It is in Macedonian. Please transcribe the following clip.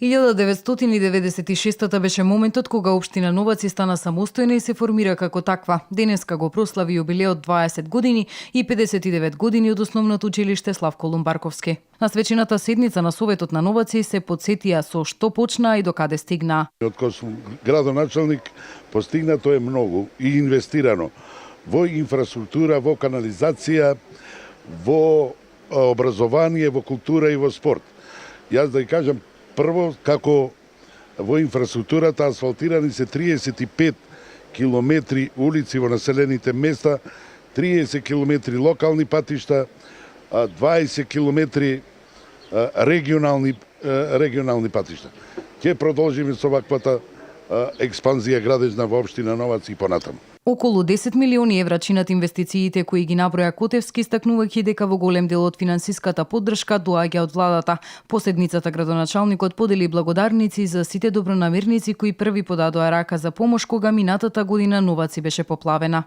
1996 беше моментот кога општина Новаци стана самостојна и се формира како таква. Денеска го прослави јубилеот 20 години и 59 години од основното училиште Славко Лумбарковски. На свечената седница на Советот на Новаци се потсетија со што почна и до каде стигна. Од кога сум градоначалник постигнато е многу и инвестирано во инфраструктура, во канализација, во образование, во култура и во спорт. Јас да ја кажам, прво, како во инфраструктурата асфалтирани се 35 километри улици во населените места, 30 километри локални патишта, 20 километри регионални патишта. Ќе продолжиме со ваквата експанзија градежна во општина Новаци и понатаму. Околу 10 милиони евра чинат инвестициите кои ги наброја Котевски, истакнувајќи дека во голем дел од финансиската поддршка доаѓа од владата. По седницата градоначалникот подели благодарници за сите добронамерници кои први подадоа рака за помош кога минатата година Новаци беше поплавена.